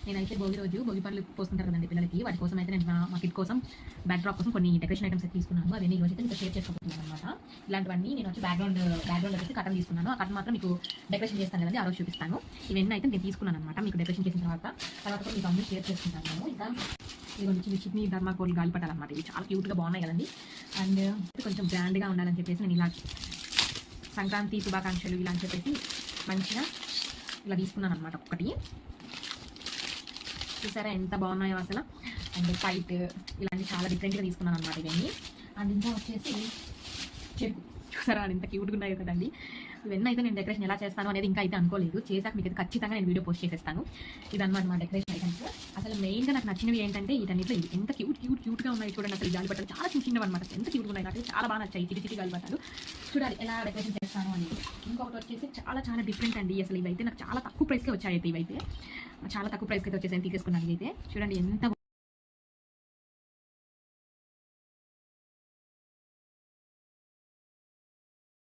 నేనైతే భోగి పళ్ళు పోస్తుంటారు కదండి పిల్లలకి, వాటి కోసం అయితే నేను మా కిట్ కోసం బ్యాక్ డ్రాప్ కోసం కొన్ని డెకరేషన్ ఐటమ్స్ అయితే తీసుకున్నాను. అవన్నీ ఈరోజు అయితే మీకు షేర్ చేసుకోబోతున్నాను అనమాట. ఇలాంటివన్నీ నేను వచ్చి బ్యాక్గ్రౌండ్ వచ్చేసి కటన్ తీసుకున్నాను. ఆ కటన్ మాత్రం మీకు డెకరేషన్ చేస్తాను కదండి, ఆ రోజు చూపిస్తాను. ఇవన్నీ అయితే నేను తీసుకున్నాను అనమాట. మీకు డెకరేషన్ చేసిన తర్వాత కూడా మీకు అన్నీ షేర్ చేసుకుంటాను. ఇంకా ఇవన్నీ చిన్న చిన్ని ధర్మాకోల్ గాలిపటాలన్నమాట. ఇవి చాలా క్యూట్గా బాగున్నాయి కదండి. అండ్ కొంచెం గ్రాండ్గా ఉండాలని చెప్పేసి నేను ఇలా సంక్రాంతి శుభాకాంక్షలు ఇలా అని చెప్పేసి మంచిగా ఇలా తీసుకున్నాను అనమాట. ఒకటి చూసారా ఎంత బాగున్నాయో అసలు. అండ్ ఫైట్ ఇలాంటి చాలా డిఫరెంట్గా తీసుకున్నాను అనమాట ఇవన్నీ. అండ్ ఇంకా వచ్చేసి చెరుకు చూసారా ఎంత క్యూట్గా ఉన్నాయో కదండి. ఇవన్నీ అయితే నేను డెకరేషన్ ఎలా చేస్తాను అనేది ఇంకా అయితే అనుకోలేదు. చేశాక మీకు అయితే ఖచ్చితంగా నేను వీడియో పోస్ట్ చేసేస్తాను. ఇదన్నమాట మా డెకరేషన్ ఐటమ్స్. అసలు మెయిన్గా నాకు నచ్చినవి ఏంటంటే వీటన్నిటిలో ఎంత క్యూట్గా ఉన్నాయి చూడండి. అసలు గాలిపటాలు చాలా చిన్నవి అనమాట. ఎంత క్యూట్గా ఉన్నాయి, నాకు చాలా బాగా నచ్చాయి. చిటి గాలిపటాలు చూడాలి ఎలా డెకరేషన్ చేస్తాను అని. ఇంకొకటి వచ్చేసి చాలా డిఫరెంట్ అండి. అసలు ఇవైతే నాకు చాలా తక్కువ ప్రైస్కే వచ్చాయి. అయితే ఇవైతే చాలా తక్కువ ప్రైస్కి అయితే వచ్చేసి తీసేసుకున్నాను. అయితే చూడండి ఎంత